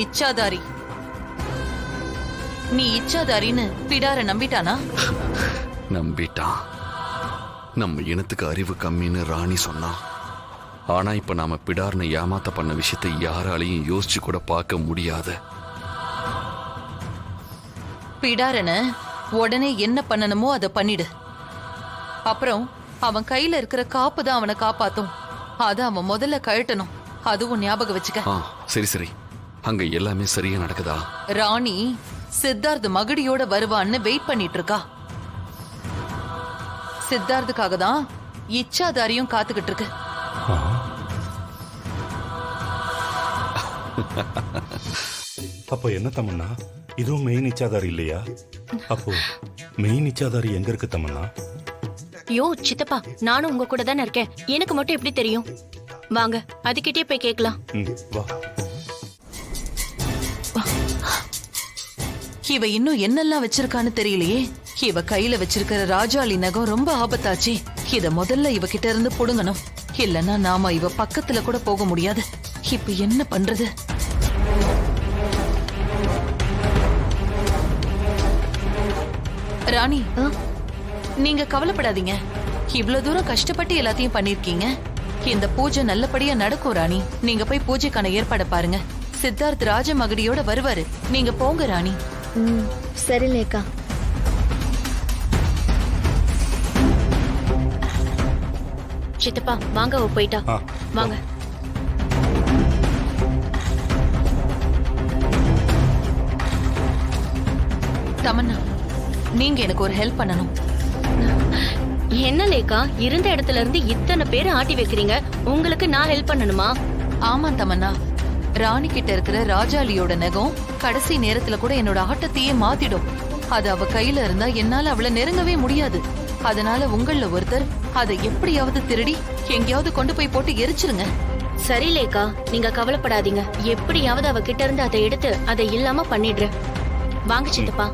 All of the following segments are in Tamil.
இச்சாதாரி. நீ இச்சாதாரின்னு பிடார நம்பிட்டானா? நம்பிட்டான். நம்ம இனத்துக்கு அறிவு கம்மின்னு ராணி சொன்னா. ஆனா இப்ப நாம பிடார்னு ஏமாத்த பண்ண விஷயத்தை யாராலையும் யோசிச்சு கூட பார்க்க முடியாது. பிடாரன உடனே என்ன பண்ணணுமோ அதை பண்ணிடு. அப்புறம் அவன் கையில இருக்கிற காப்பு தான் அவனை காப்பாத்தும். அத அவன் முதல்ல கழட்டணும். அதுவும் ஞாபகம் வச்சுக்க. சரி சரி. அங்க எல்லாமே சரியா நடக்குதா? ராணி சித்தார்த் மகுடியோட வருவான்னு வெயிட் பண்ணிட்டு இருக்கா. சித்தார்த்துக்காக தான் இச்சாதாரியும் காத்துக்கிட்டு இருக்கு. அப்போ என்ன தமன்னா, இதுவும் மெயின் இச்சாதாரி இல்லையா? அப்போ மெயின் இச்சாதாரி எங்க இருக்கு தமன்னா? யோ சித்தப்பா, நானும் உங்க கூட தானே இருக்கேன். எனக்கு மட்டும் எப்படி தெரியும்? வாங்க அதுகிட்டே போய் கேட்கலாம். வா. இவ இன்னும் என்னெல்லாம் வச்சிருக்கான்னு தெரியலையே. இவ கையில வச்சிருக்கிற ராஜாளி நகம் ரொம்ப ஆபத்தாச்சு. இத முதல்ல இவ கிட்ட இருந்து புடுங்கணும். இல்லன்னா நாம இவ பக்கத்துல கூட போக முடியாது. இப்ப என்ன பண்றது? ராணி, நீங்க கவலைப்படாதீங்க. இவ்வளவு தூரம் கஷ்டப்பட்டு எல்லாத்தையும் பண்ணிருக்கீங்க. இந்த பூஜை நல்லபடியா நடக்கும் ராணி. நீங்க போய் பூஜைக்கான ஏற்பாடு பாருங்க. சித்தார்த் ராஜ மகடியோட வருவாரு. நீங்க போங்க ராணி. சரி லேக்கா. சித்தப்பா வாங்க, போயிட்டா. வாங்க. தமன்னா, நீங்க எனக்கு ஒரு ஹெல்ப் பண்ணணும். என்ன லேக்கா, இருந்த இடத்துல இருந்து இத்தனை பேரை ஆட்டி வைக்கிறீங்க. உங்களுக்கு நான் ஹெல்ப் பண்ணணுமா? ஆமா தமன்னா, ராணி கிட்ட இருக்கிற ராஜாளியோட நகம் கடைசி நேரத்துல கூட என்னோட ஆட்டத்தையே மாத்திடும். அது அவ கையில இருந்தா என்னால அவளை நெருங்கவே முடியாது. அதனால உங்கள ஒருத்தர் அதை எப்படியாவது திருடி எங்கேயாவது கொண்டு போய் போட்டு எரிச்சிருங்க. சரி லேக்கா, நீங்க கவலைப்படாதீங்க. எப்படியாவது அவ கிட்ட இருந்து அதை எடுத்து அதை இல்லாம பண்ணிடுறேன். வாங்க சித்தப்பா.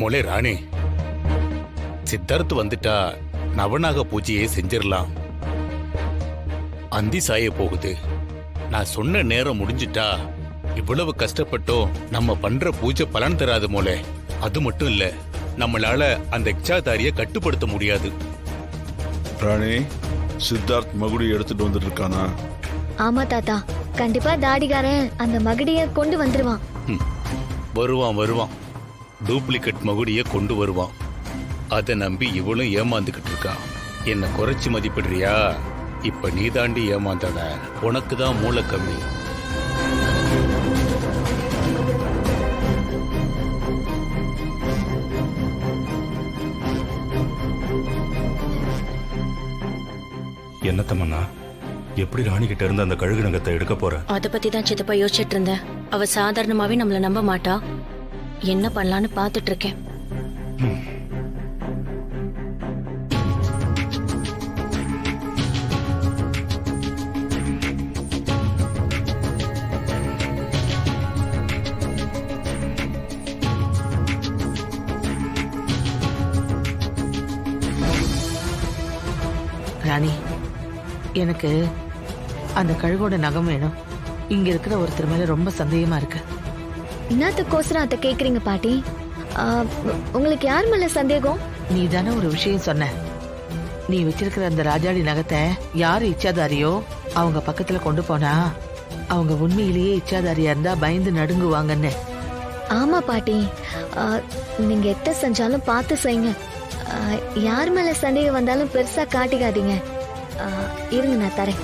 மொழி ராணி, சித்தார்த்து வந்துட்டா நவநாக பூஜையை செஞ்சிடலாம். அந்தி சாய போகுது. நான் சொன்ன நேரம் முடிஞ்சிட்டா இவ்வளவு கஷ்டப்பட்டோம் நம்ம பண்ற பூஜை பலன் தராது மோளே. அது மட்டும் இல்ல, நம்மளால அந்த இச்சாதாரிய கட்டுப்படுத்த முடியாது. ராணி, சித்தார்த் மகுடி எடுத்துட்டு வந்துட்டு இருக்கானா? ஆமா தாத்தா, கண்டிப்பா தாடிகாரன் அந்த மகுடிய கொண்டு வந்துருவான். வருவான் வருவான். டூப்ளிகேட் மகுடிய கொண்டு வருவான். அதை நம்பி இவளும் ஏமாந்துகிட்டு இருக்கான். என்ன குறைச்சி மதிப்பிடுறியா? இப்ப நீ தாண்டி ஏமாந்தட. உனக்கு தான் மூளை கம்மி. என்ன தமன்னா, எப்படி ராணி கிட்ட இருந்து அந்த கழுகு நகத்தை எடுக்க போற? அத பத்தி தான் சித்தப்பா யோசிச்சுட்டு இருந்தேன். அவ சாதாரணமாவே நம்மள நம்ப மாட்டா. என்ன பண்ணலான்னு பாத்துட்டு இருக்கேன். ராணி, எனக்கு அந்த கழுகோட நகம் வேணும். இங்க இருக்கிற ஒருத்தர் மேல ரொம்ப சந்தேகமா இருக்கு. என்னத்துக்கோசரம் அத கேக்குறீங்க பாட்டி? உங்களுக்கு யார் மேல சந்தேகம்? நீ தானே ஒரு விஷயம் சொன்ன. நீ வச்சிருக்கிற அந்த ராஜாடி நகத்தை யாரு இச்சாதாரியோ அவங்க பக்கத்துல கொண்டு போனா அவங்க உண்மையிலேயே இச்சாதாரியா இருந்தா பயந்து நடுங்குவாங்கன்னு. ஆமா பாட்டி, நீங்க எத்த செஞ்சாலும் பார்த்து செய்யுங்க. யார் மேல சந்தேகம் வந்தாலும் பெருசா காட்டிக்காதீங்க. இருங்க, நான் தரேன்.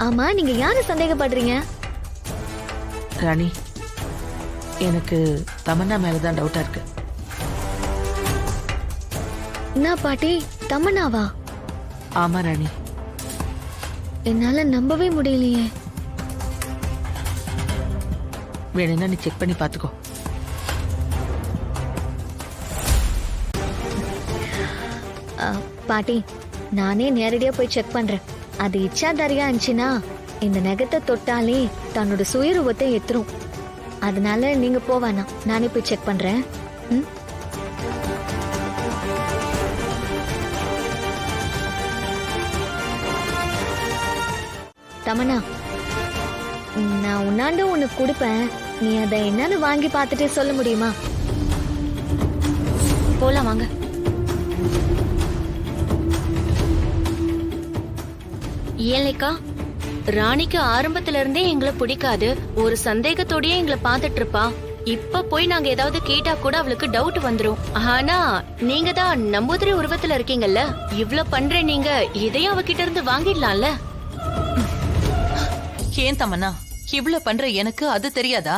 ஆமா, நீங்க யாரு சந்தேகப்படுறீங்க? ராணி, எனக்கு தமன்னா மேலதான் டவுட்டா இருக்கு. என்ன பாட்டி, தமன்னாவா? ஆமா ராணி. என்னால நம்பவே முடியலையே. வேணும்னா நீ செக் பண்ணி பாத்துக்கோ. பாட்டி, நானே நேரடியா போய் செக் பண்றேன். அது இச்சாதாரியா இருந்துச்சுன்னா இந்த நகத்தை தொட்டாலே தன்னோட சுயரூபத்தை எத்துரும். அதனால நீங்க போவானா, நானே போய் செக் பண்றேன். ம்? தமன்னா, நான் உன்னாண்டு உனக்கு கொடுப்பேன். நீ அதை என்னன்னு வாங்கி பார்த்துட்டு சொல்ல முடியுமா? போலாம் வாங்க. ஏழைக்கா, ராணிக்கு ஆரம்பத்துல இருந்தே எங்களை பிடிக்காது. ஒரு சந்தேகத்தோடயே எங்களை பாத்துட்டு இருப்பா. இப்ப போய் நாங்க ஏதாவது கேட்டா கூட அவளுக்கு டவுட் வந்துரும். ஆனா நீங்க தான் நம்பூதிரி உருவத்துல இருக்கீங்கல்ல, இவ்ளோ பண்ற நீங்க இதையும் அவகிட்ட இருந்து வாங்கிடலாம்ல. ஏன் தமன்னா இவ்ளோ பண்ற எனக்கு அது தெரியாதா?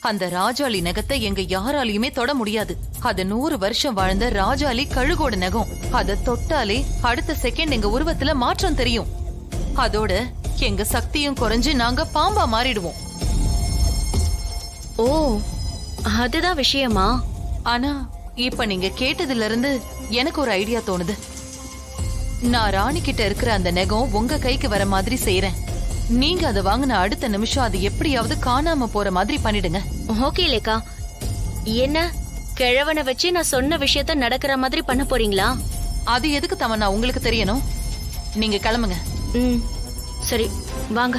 அந்த ராஜாளி நகத்தை எங்க யாராலையுமே தொட முடியாது. அது 100 வருஷம் வாழ்ந்த ராஜாளி கழுகோட நகம். அதை தொட்டாலே அடுத்த செகண்ட் எங்க உருவத்துல மாற்றம் தெரியும். அதோட எங்க சக்தியும் குறைஞ்சு நாங்க பாம்பா மாறிடுவோம். ஓ, அதுதான் விஷயமா? ஆனா இப்ப நீங்க கேட்டதுல இருந்து எனக்கு ஒரு ஐடியா தோணுது. நான் ராணி கிட்ட இருக்கிற அந்த நெகம் உங்க கைக்கு வர மாதிரி செய்யறேன். நீங்க அதை வாங்கின அடுத்த நிமிஷம் அது எப்படியாவது காணாம போற மாதிரி பண்ணிடுங்க. ஓகே லேக்கா. என்ன கிழவனை வச்சு நான் சொன்ன விஷயத்த நடக்கிற மாதிரி பண்ண போறீங்களா? அது எதுக்கு தமன்னா உங்களுக்கு தெரியணும்? நீங்க கிளம்புங்க. சரி வாங்க.